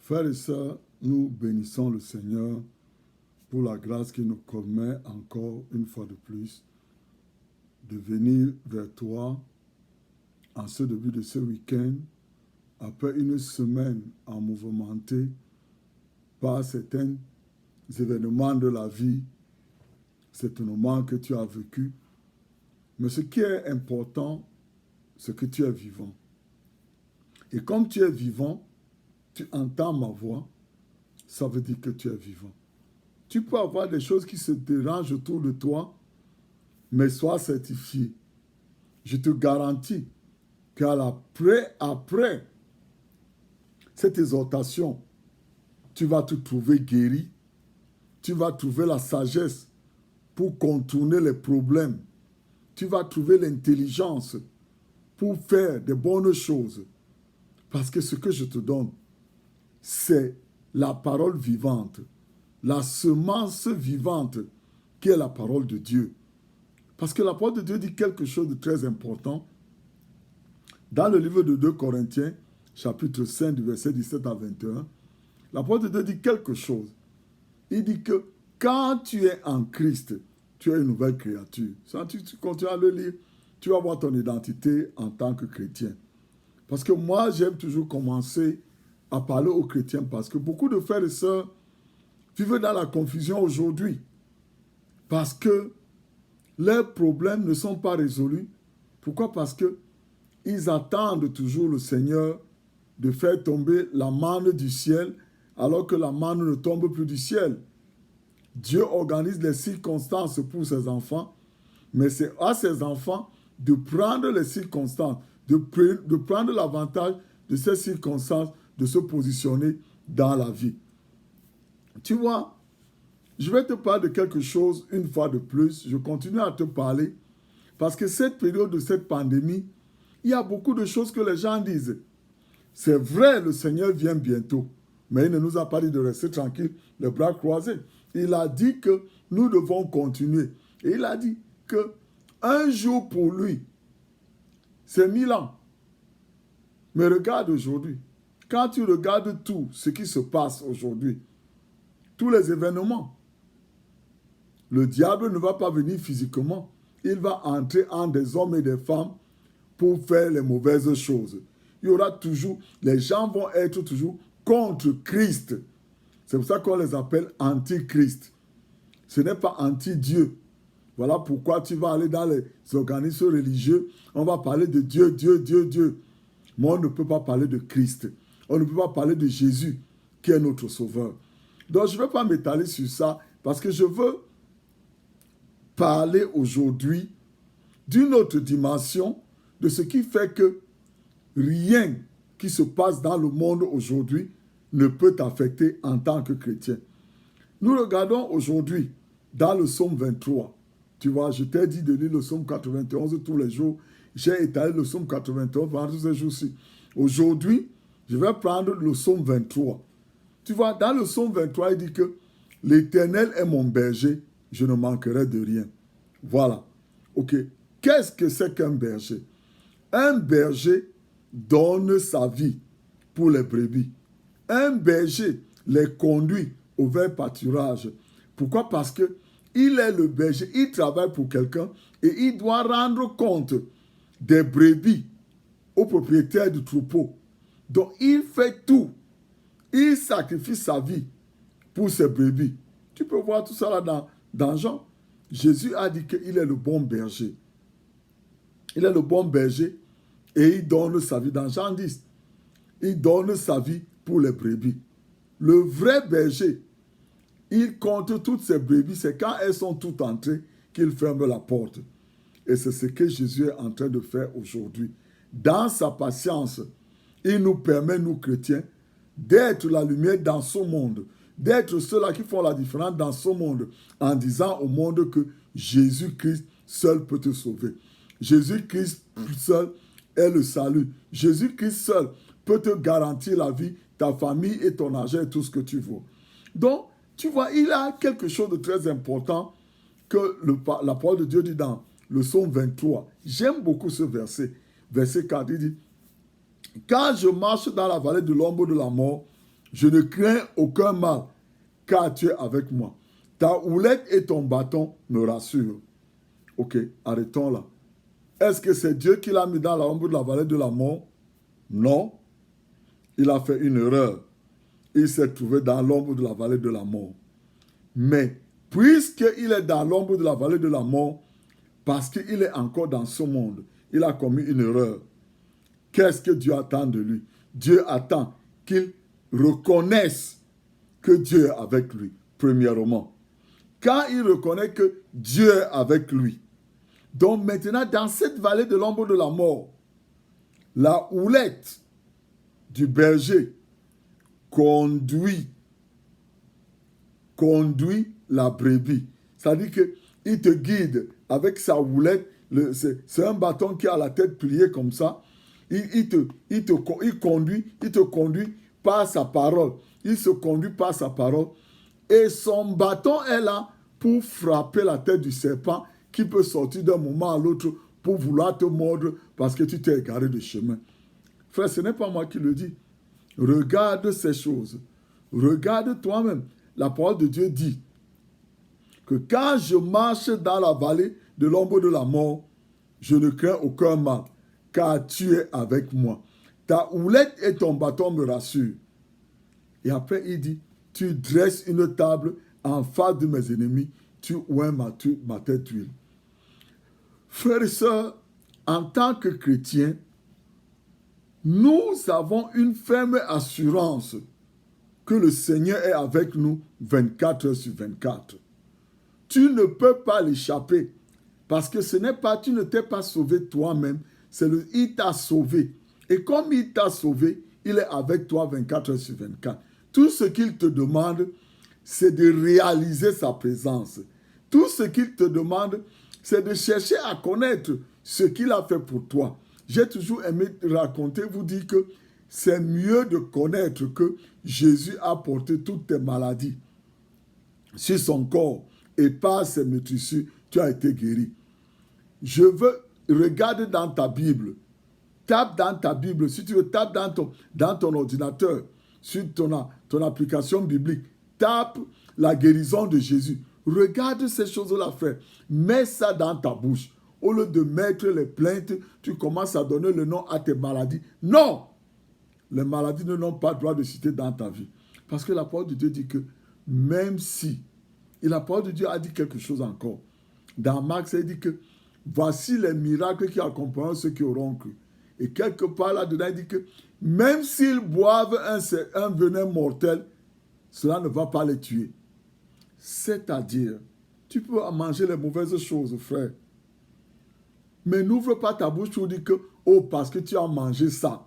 Frères et sœurs, nous bénissons le Seigneur pour la grâce qu'il nous commet encore une fois de plus de venir vers toi en ce début de ce week-end, après une semaine mouvementée par certains événements de la vie, certainement que tu as vécu. Mais ce qui est important, c'est que tu es vivant. Et comme tu es vivant, tu entends ma voix, ça veut dire que tu es vivant. Tu peux avoir des choses qui se dérangent autour de toi, mais sois certifié. Je te garantis qu'après cette exhortation, tu vas te trouver guéri, tu vas trouver la sagesse pour contourner les problèmes, tu vas trouver l'intelligence pour faire de bonnes choses. Parce que ce que je te donne, c'est la parole vivante, la semence vivante qui est la parole de Dieu. Parce que la parole de Dieu dit quelque chose de très important. Dans le livre de 2 Corinthiens, chapitre 5, du verset 17 à 21, la parole de Dieu dit quelque chose. Il dit que quand tu es en Christ, tu es une nouvelle créature. Si tu continues à le lire, tu vas voir ton identité en tant que chrétien. Parce que moi, j'aime toujours commencer à parler aux chrétiens parce que beaucoup de frères et sœurs vivent dans la confusion aujourd'hui parce que leurs problèmes ne sont pas résolus. Pourquoi? Parce qu'ils attendent toujours le Seigneur de faire tomber la manne du ciel alors que la manne ne tombe plus du ciel. Dieu organise les circonstances pour ses enfants, mais c'est à ses enfants de prendre les circonstances, de prendre l'avantage de ces circonstances, de se positionner dans la vie. Tu vois, je vais te parler de quelque chose une fois de plus. Je continue à te parler parce que cette période de cette pandémie, il y a beaucoup de choses que les gens disent. C'est vrai, le Seigneur vient bientôt, mais il ne nous a pas dit de rester tranquille, les bras croisés. Il a dit que nous devons continuer. Et il a dit que un jour pour lui, c'est 1000 ans. Mais regarde aujourd'hui. Quand tu regardes tout ce qui se passe aujourd'hui, tous les événements, le diable ne va pas venir physiquement. Il va entrer en des hommes et des femmes pour faire les mauvaises choses. Il y aura toujours, les gens vont être toujours contre Christ. C'est pour ça qu'on les appelle anti-Christ. Ce n'est pas anti-Dieu. Voilà pourquoi tu vas aller dans les organismes religieux. On va parler de Dieu, Dieu, Dieu, Dieu. Mais on ne peut pas parler de Christ. On ne peut pas parler de Jésus, qui est notre sauveur. Donc, je ne vais pas m'étaler sur ça, parce que je veux parler aujourd'hui d'une autre dimension de ce qui fait que rien qui se passe dans le monde aujourd'hui ne peut t'affecter en tant que chrétien. Nous regardons aujourd'hui dans le psaume 23. Tu vois, je t'ai dit de lire le psaume 91 tous les jours. J'ai étalé le psaume 91 pendant tous ces jours-ci. Aujourd'hui, je vais prendre le psaume 23. Tu vois, dans le psaume 23, il dit que l'Éternel est mon berger, je ne manquerai de rien. Voilà. OK. Qu'est-ce que c'est qu'un berger? Un berger donne sa vie pour les brebis. Un berger les conduit au vert pâturage. Pourquoi? Parce que il est le berger, il travaille pour quelqu'un et il doit rendre compte des brebis au propriétaire du troupeau. Donc il fait tout. Il sacrifie sa vie pour ses brebis. Tu peux voir tout ça là dans Jean. Jésus a dit qu'il est le bon berger. Il est le bon berger et il donne sa vie. Dans Jean 10, il donne sa vie pour les brebis. Le vrai berger, il compte toutes ses brebis. C'est quand elles sont toutes entrées qu'il ferme la porte. Et c'est ce que Jésus est en train de faire aujourd'hui. Dans sa patience, il nous permet, nous chrétiens, d'être la lumière dans ce monde, d'être ceux-là qui font la différence dans ce monde, en disant au monde que Jésus-Christ seul peut te sauver. Jésus-Christ seul est le salut. Jésus-Christ seul peut te garantir la vie, ta famille et ton argent et tout ce que tu veux. Donc, tu vois, il y a quelque chose de très important que la parole de Dieu dit dans le psaume 23. J'aime beaucoup ce verset. Verset 4, il dit, « Quand je marche dans la vallée de l'ombre de la mort, Je ne crains aucun mal, car tu es avec moi. Ta houlette et ton bâton me rassurent. Ok, arrêtons là. Est-ce que c'est Dieu qui l'a mis dans l'ombre de la vallée de la mort? Non. Il a fait une erreur. Il s'est trouvé dans l'ombre de la vallée de la mort. Mais, puisqu'il est dans l'ombre de la vallée de la mort, parce qu'il est encore dans ce monde, il a commis une erreur. Qu'est-ce que Dieu attend de lui? Dieu attend qu'il reconnaisse que Dieu est avec lui, premièrement. Quand il reconnaît que Dieu est avec lui, donc maintenant, dans cette vallée de l'ombre de la mort, la houlette du berger conduit la brebis. C'est-à-dire qu'il te guide avec sa houlette. C'est un bâton qui a la tête pliée comme ça. Il te conduit par sa parole. Il se conduit par sa parole. Et son bâton est là pour frapper la tête du serpent qui peut sortir d'un moment à l'autre pour vouloir te mordre parce que tu t'es égaré de chemin. Frère, ce n'est pas moi qui le dis. Regarde ces choses. Regarde toi-même. La parole de Dieu dit que quand je marche dans la vallée de l'ombre de la mort, je ne crains aucun mal, car tu es avec moi. Ta houlette et ton bâton me rassurent. Et après, il dit, tu dresses une table en face de mes ennemis, tu oins ma tête d'huile. Frères et sœurs, en tant que chrétiens, nous avons une ferme assurance que le Seigneur est avec nous 24 heures sur 24. Tu ne peux pas l'échapper parce que ce n'est pas, tu ne t'es pas sauvé toi-même, il t'a sauvé. Et comme il t'a sauvé, il est avec toi 24 heures sur 24. Tout ce qu'il te demande, c'est de réaliser sa présence. Tout ce qu'il te demande, c'est de chercher à connaître ce qu'il a fait pour toi. J'ai toujours aimé raconter, vous dire que c'est mieux de connaître que Jésus a porté toutes tes maladies sur son corps et par ses meurtrissures, tu as été guéri. Je veux, regarde dans ta Bible, tape dans ta Bible, si tu veux, tape dans ton ordinateur, sur ton application biblique, tape la guérison de Jésus. Regarde ces choses-là, frère. Mets ça dans ta bouche. Au lieu de mettre les plaintes, tu commences à donner le nom à tes maladies. Non! Les maladies n'ont pas le droit de citer dans ta vie. Parce que la parole de Dieu dit que même si, et la parole de Dieu a dit quelque chose encore. Dans Marc, il dit que voici les miracles qui accompagneront ceux qui auront cru. Et quelque part là-dedans, il dit que même s'ils boivent un venin mortel, cela ne va pas les tuer. C'est-à-dire, tu peux manger les mauvaises choses, frère. Mais n'ouvre pas ta bouche pour dire que, oh, parce que tu as mangé ça.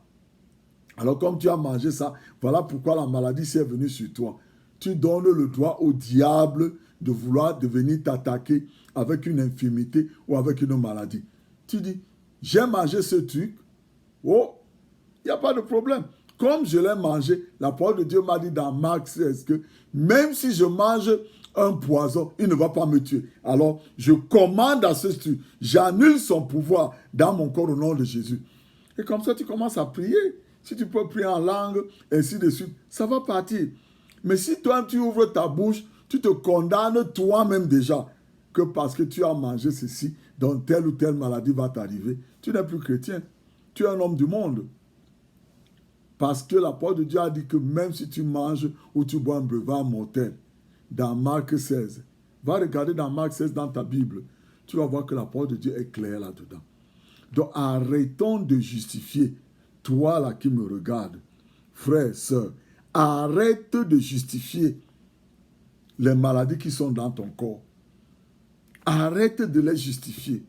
Alors, comme tu as mangé ça, voilà pourquoi la maladie s'est venue sur toi. Tu donnes le droit au diable de vouloir venir t'attaquer avec une infirmité ou avec une maladie. Tu dis, j'ai mangé ce truc. Oh, il n'y a pas de problème. Comme je l'ai mangé, la parole de Dieu m'a dit dans Marc 16 que même si je mange un poison, il ne va pas me tuer. Alors, je commande à ce truc, j'annule son pouvoir dans mon corps au nom de Jésus. Et comme ça, tu commences à prier. Si tu peux prier en langue, ainsi de suite, ça va partir. Mais si toi, tu ouvres ta bouche, tu te condamnes toi-même déjà que parce que tu as mangé ceci, donc telle ou telle maladie va t'arriver. Tu n'es plus chrétien. Tu es un homme du monde. Parce que la parole de Dieu a dit que même si tu manges ou tu bois un breuvage mortel, dans Marc 16, va regarder dans Marc 16 dans ta Bible, tu vas voir que la parole de Dieu est claire là-dedans. Donc arrêtons de justifier. Toi là qui me regarde, frère, sœur, arrête de justifier les maladies qui sont dans ton corps. Arrête de les justifier.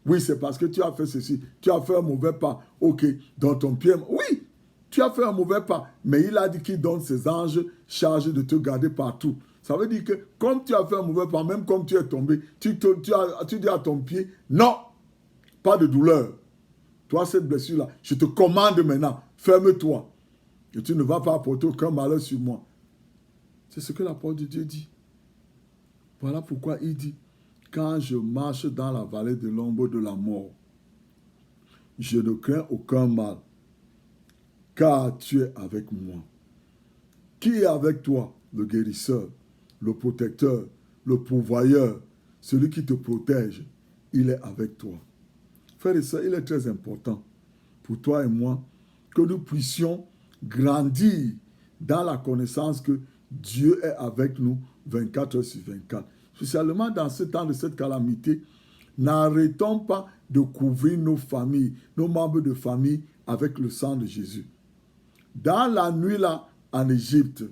Oui, c'est parce que tu as fait ceci, tu as fait un mauvais pas. Ok, dans ton pied, oui, tu as fait un mauvais pas, mais il a dit qu'il donne ses anges chargés de te garder partout. Ça veut dire que comme tu as fait un mauvais pas, même comme tu es tombé, tu dis à ton pied, non, pas de douleur. Toi, cette blessure-là, je te commande maintenant, ferme-toi. Et tu ne vas pas apporter aucun malheur sur moi. C'est ce que la parole de Dieu dit. Voilà pourquoi il dit, quand je marche dans la vallée de l'ombre de la mort, je ne crains aucun mal, car tu es avec moi. Qui est avec toi? Le guérisseur, le protecteur, le pourvoyeur, celui qui te protège. Il est avec toi. Frères et sœurs, il est très important pour toi et moi que nous puissions grandir dans la connaissance que Dieu est avec nous 24 heures sur 24. Spécialement dans ce temps de cette calamité, n'arrêtons pas de couvrir nos familles, nos membres de famille avec le sang de Jésus. Dans la nuit là, en Égypte,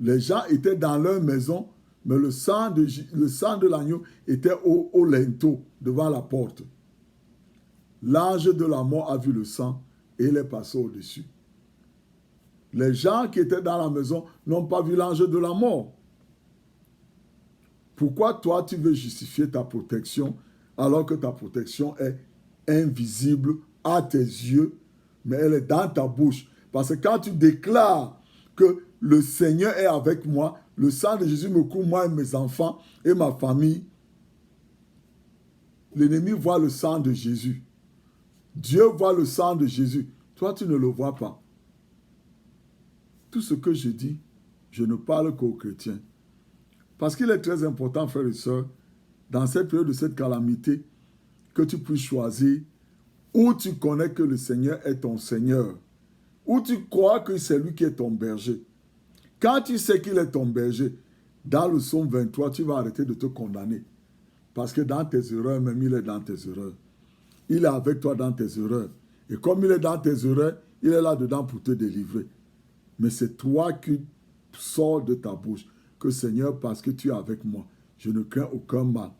les gens étaient dans leur maison, mais le sang de l'agneau était au linteau devant la porte. L'ange de la mort a vu le sang et il est passé au-dessus. Les gens qui étaient dans la maison n'ont pas vu l'ange de la mort. Pourquoi toi tu veux justifier ta protection alors que ta protection est invisible à tes yeux, mais elle est dans ta bouche? Parce que quand tu déclares que le Seigneur est avec moi, le sang de Jésus me couvre, moi et mes enfants et ma famille, l'ennemi voit le sang de Jésus. Dieu voit le sang de Jésus. Toi, tu ne le vois pas. Tout ce que je dis, je ne parle qu'aux chrétiens. Parce qu'il est très important, frères et sœurs, dans cette période de cette calamité, que tu puisses choisir où tu connais que le Seigneur est ton Seigneur, où tu crois que c'est lui qui est ton berger. Quand tu sais qu'il est ton berger, dans le psaume 23, tu vas arrêter de te condamner. Parce que dans tes erreurs, même il est dans tes erreurs. Il est avec toi dans tes erreurs. Et comme il est dans tes erreurs, il est là-dedans pour te délivrer. Mais c'est toi qui sors de ta bouche que Seigneur, parce que tu es avec moi, je ne crains aucun mal.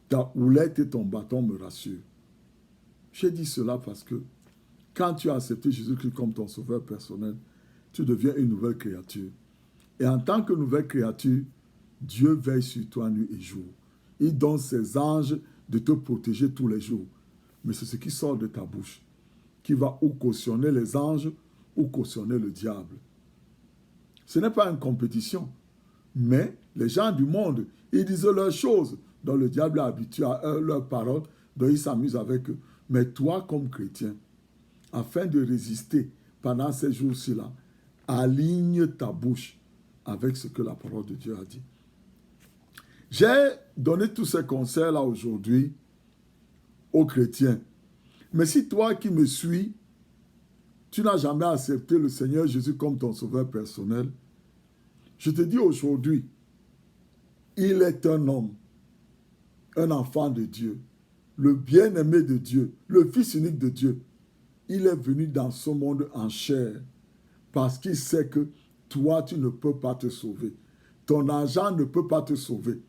Ta houlette et ton bâton me rassurent. J'ai dit cela parce que quand tu as accepté Jésus-Christ comme ton sauveur personnel, tu deviens une nouvelle créature. Et en tant que nouvelle créature, Dieu veille sur toi nuit et jour. Il donne ses anges de te protéger tous les jours. Mais c'est ce qui sort de ta bouche qui va ou cautionner les anges ou cautionner le diable. Ce n'est pas une compétition. Mais les gens du monde, ils disent leurs choses. Donc le diable est habitué à leurs paroles, donc il s'amuse avec eux. Mais toi, comme chrétien, afin de résister pendant ces jours-ci-là, aligne ta bouche avec ce que la parole de Dieu a dit. J'ai donné tous ces conseils-là aujourd'hui aux chrétiens. Mais si toi qui me suis, tu n'as jamais accepté le Seigneur Jésus comme ton sauveur personnel, je te dis aujourd'hui, il est un homme, un enfant de Dieu, le bien-aimé de Dieu, le Fils unique de Dieu. Il est venu dans ce monde en chair parce qu'il sait que toi, tu ne peux pas te sauver. Ton argent ne peut pas te sauver.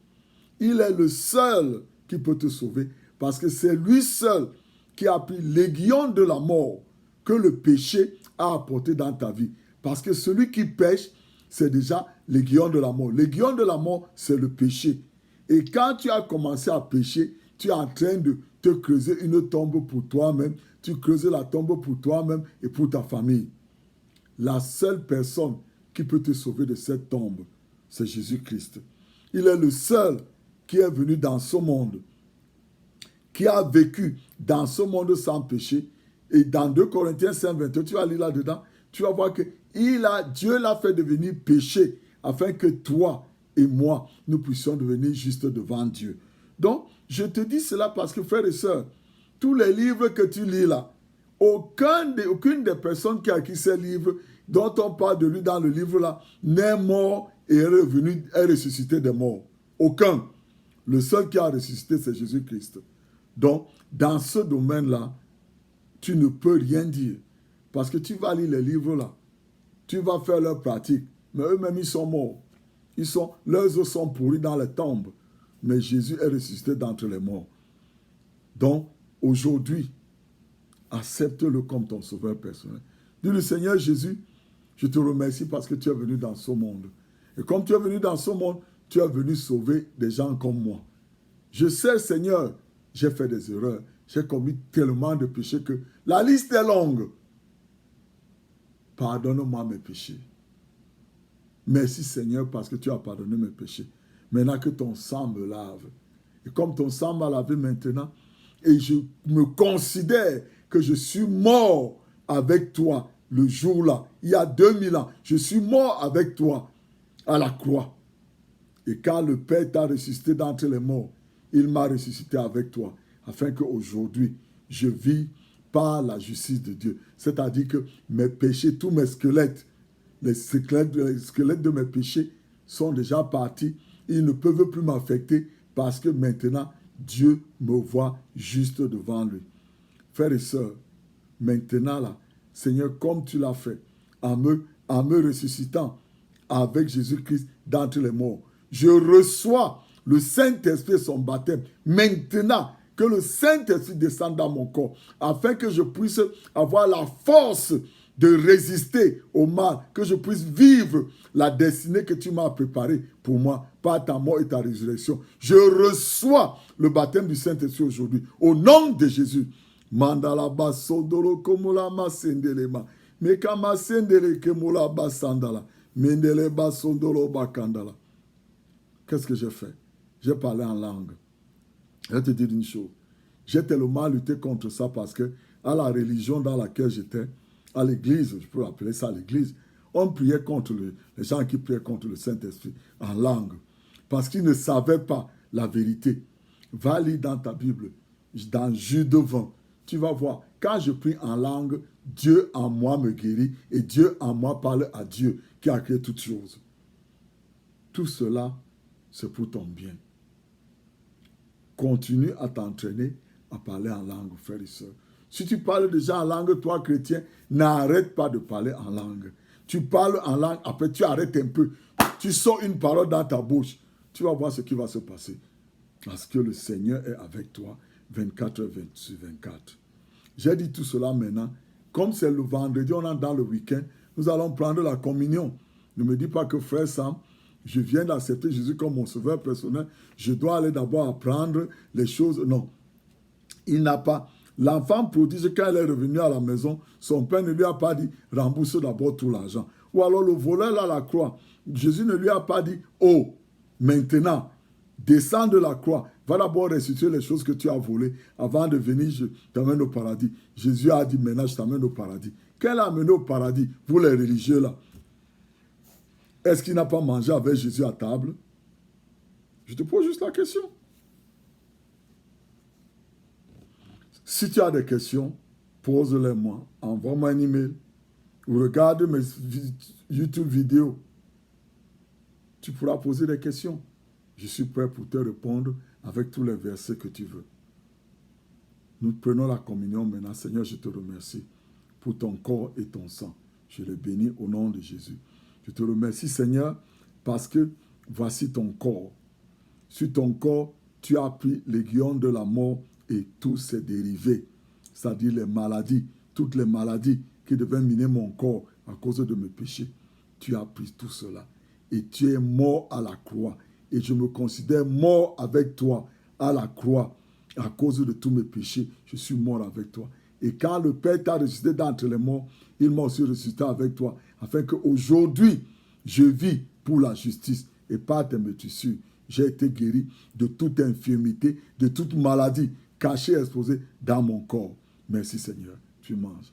Il est le seul qui peut te sauver parce que c'est lui seul qui a pris l'aiguillon de la mort que le péché a apporté dans ta vie. Parce que celui qui pêche, c'est déjà l'aiguillon de la mort. L'aiguillon de la mort, c'est le péché. Et quand tu as commencé à pécher, tu es en train de te creuser une tombe pour toi-même. Tu creuses la tombe pour toi-même et pour ta famille. La seule personne qui peut te sauver de cette tombe, c'est Jésus-Christ. Il est le seul qui est venu dans ce monde, qui a vécu dans ce monde sans péché. Et dans 2 Corinthiens 5, 21, tu vas lire là-dedans, tu vas voir que Dieu l'a fait devenir péché afin que toi et moi, nous puissions devenir justes devant Dieu. Donc, je te dis cela parce que, frères et sœurs, tous les livres que tu lis là, aucune des personnes qui a écrit ces livres, dont on parle de lui dans le livre là, n'est mort et est revenu, est ressuscité des morts. Aucun. Le seul qui a ressuscité, c'est Jésus-Christ. Donc, dans ce domaine-là, tu ne peux rien dire. Parce que tu vas lire les livres là, tu vas faire leur pratique, mais eux-mêmes, ils sont morts. Leurs os sont pourris dans les tombes. Mais Jésus est ressuscité d'entre les morts. Donc, aujourd'hui, accepte-le comme ton sauveur personnel. Dis-le, Seigneur Jésus, je te remercie parce que tu es venu dans ce monde. Et comme tu es venu dans ce monde, tu es venu sauver des gens comme moi. Je sais, Seigneur, j'ai fait des erreurs. J'ai commis tellement de péchés que la liste est longue. Pardonne-moi mes péchés. Merci, Seigneur, parce que tu as pardonné mes péchés. Maintenant que ton sang me lave. Et comme ton sang m'a lavé maintenant, et je me considère que je suis mort avec toi le jour-là, il y a 2000 ans, je suis mort avec toi à la croix. Et quand le Père t'a ressuscité d'entre les morts, il m'a ressuscité avec toi, afin qu'aujourd'hui, je vis par la justice de Dieu. C'est-à-dire que mes péchés, tous mes squelettes, les squelettes de mes péchés sont déjà partis. Ils ne peuvent plus m'affecter parce que maintenant, Dieu me voit juste devant lui. Frères et sœurs, maintenant là, Seigneur, comme tu l'as fait, en me ressuscitant avec Jésus-Christ d'entre les morts, je reçois le Saint-Esprit et son baptême. Maintenant, que le Saint-Esprit descende dans mon corps, afin que je puisse avoir la force de résister au mal, que je puisse vivre la destinée que tu m'as préparée pour moi, par ta mort et ta résurrection. Je reçois le baptême du Saint-Esprit aujourd'hui, au nom de Jésus. Mandala basodoro komola masendelema, mekama sendele kemola basandala, mendele basondolo bakandala. Qu'est-ce que j'ai fait? J'ai parlé en langue. Je vais te dire une chose. J'ai tellement lutté contre ça parce que à la religion dans laquelle j'étais, à l'église, je peux appeler ça l'église, on priait contre les gens qui priaient contre le Saint-Esprit en langue. Parce qu'ils ne savaient pas la vérité. Va lire dans ta Bible, dans Jude 20, tu vas voir, quand je prie en langue, Dieu en moi me guérit et Dieu en moi parle à Dieu qui a créé toutes choses. Tout cela, c'est pour ton bien. Continue à t'entraîner à parler en langue, frères et sœurs. Si tu parles déjà en langue, toi chrétien, n'arrête pas de parler en langue. Tu parles en langue, après tu arrêtes un peu. Tu sors une parole dans ta bouche. Tu vas voir ce qui va se passer. Parce que le Seigneur est avec toi 24h/24. J'ai dit tout cela maintenant. Comme c'est le vendredi, on est dans le week-end, nous allons prendre la communion. Ne me dis pas que frère Sam, je viens d'accepter Jésus comme mon sauveur personnel. Je dois aller d'abord apprendre les choses. Non. Il n'a pas. L'enfant prodige, quand il est revenu à la maison, son père ne lui a pas dit rembourse d'abord tout l'argent. Ou alors le voleur là à la croix, Jésus ne lui a pas dit oh, maintenant, descends de la croix, va d'abord restituer les choses que tu as volées avant de venir, je t'amène au paradis. Jésus a dit maintenant, je t'amène au paradis. Quel a amené au paradis? Vous les religieux là. Est-ce qu'il n'a pas mangé avec Jésus à table? Je te pose juste la question. Si tu as des questions, pose-les-moi. Envoie-moi un email ou regarde mes YouTube vidéos. Tu pourras poser des questions. Je suis prêt pour te répondre avec tous les versets que tu veux. Nous prenons la communion maintenant. Seigneur, je te remercie pour ton corps et ton sang. Je les bénis au nom de Jésus. Je te remercie, Seigneur, parce que voici ton corps. Sur ton corps, tu as pris l'aiguillon de la mort et tous ses dérivés, c'est-à-dire les maladies, toutes les maladies qui devaient miner mon corps à cause de mes péchés. Tu as pris tout cela et tu es mort à la croix. Et je me considère mort avec toi à la croix à cause de tous mes péchés. Je suis mort avec toi. Et quand le Père t'a ressuscité d'entre les morts, il m'a aussi ressuscité avec toi, afin qu'aujourd'hui, je vis pour la justice. Et par tes meurtrissures, j'ai été guéri de toute infirmité, de toute maladie cachée, exposée dans mon corps. Merci Seigneur. Tu manges.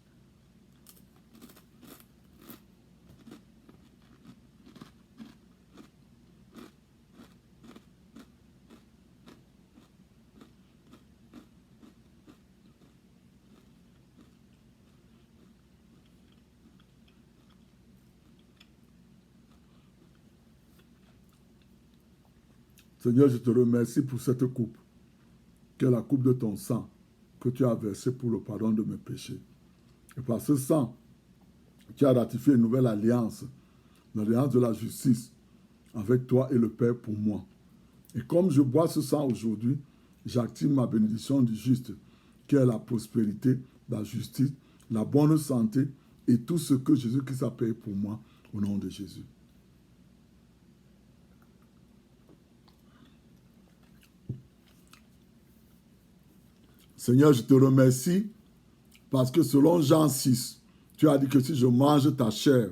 Seigneur, je te remercie pour cette coupe, qui est la coupe de ton sang, que tu as versé pour le pardon de mes péchés. Et par ce sang, tu as ratifié une nouvelle alliance, l'alliance de la justice, avec toi et le Père pour moi. Et comme je bois ce sang aujourd'hui, j'active ma bénédiction du juste, qui est la prospérité, la justice, la bonne santé et tout ce que Jésus-Christ a payé pour moi, au nom de Jésus. Seigneur, je te remercie parce que selon Jean 6, tu as dit que si je mange ta chair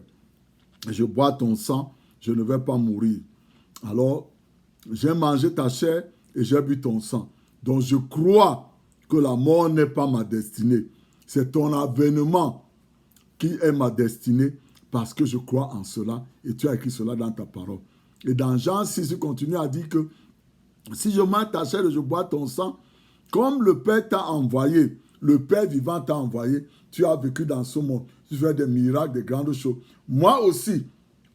et je bois ton sang, je ne vais pas mourir. Alors, j'ai mangé ta chair et j'ai bu ton sang. Donc, je crois que la mort n'est pas ma destinée. C'est ton avènement qui est ma destinée, parce que je crois en cela, et tu as écrit cela dans ta parole. Et dans Jean 6, il continue à dire que si je mange ta chair et je bois ton sang, comme le Père t'a envoyé, le Père vivant t'a envoyé, tu as vécu dans ce monde, tu fais des miracles, des grandes choses. Moi aussi,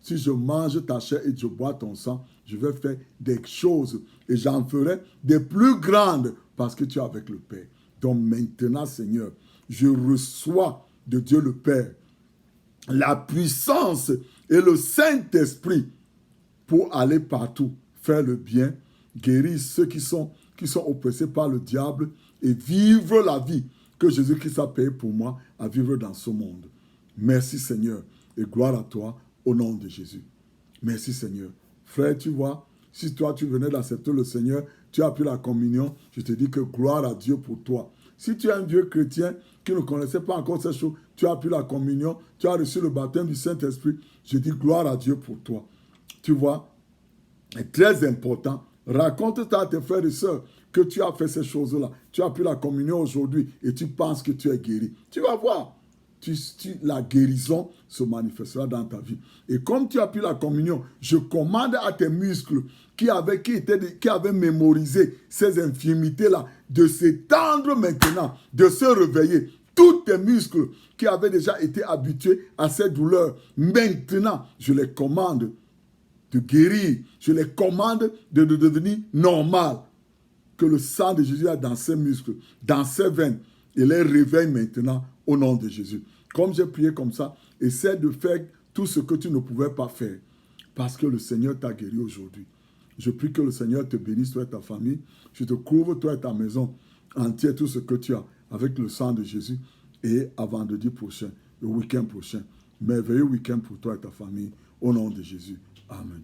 si je mange ta chair et je bois ton sang, je vais faire des choses et j'en ferai des plus grandes parce que tu es avec le Père. Donc maintenant, Seigneur, je reçois de Dieu le Père la puissance et le Saint-Esprit pour aller partout, faire le bien, guérir ceux qui sont oppressés par le diable et vivre la vie que Jésus-Christ a payé pour moi à vivre dans ce monde. Merci Seigneur et gloire à toi au nom de Jésus. Merci Seigneur. Frère, tu vois, si toi tu venais d'accepter le Seigneur, tu as pris la communion, je te dis que gloire à Dieu pour toi. Si tu es un vieux chrétien qui ne connaissait pas encore ces choses, tu as pris la communion, tu as reçu le baptême du Saint-Esprit, je dis gloire à Dieu pour toi. Tu vois, c'est très important. Raconte à tes frères et sœurs que tu as fait ces choses-là. Tu as pris la communion aujourd'hui et tu penses que tu es guéri. Tu vas voir. La guérison se manifestera dans ta vie. Et comme tu as pris la communion, je commande à tes muscles qui avaient mémorisé ces infirmités-là de s'étendre maintenant, de se réveiller. Tous tes muscles qui avaient déjà été habitués à ces douleurs, maintenant, je les commande de guérir. Je les commande de devenir normal. Que le sang de Jésus est dans ses muscles, dans ses veines, et les réveille maintenant au nom de Jésus. Comme j'ai prié comme ça, essaie de faire tout ce que tu ne pouvais pas faire parce que le Seigneur t'a guéri aujourd'hui. Je prie que le Seigneur te bénisse, toi et ta famille. Je te couvre, toi et ta maison entière, tout ce que tu as avec le sang de Jésus. Et à vendredi prochain, le week-end prochain, merveilleux week-end pour toi et ta famille, au nom de Jésus. Amen.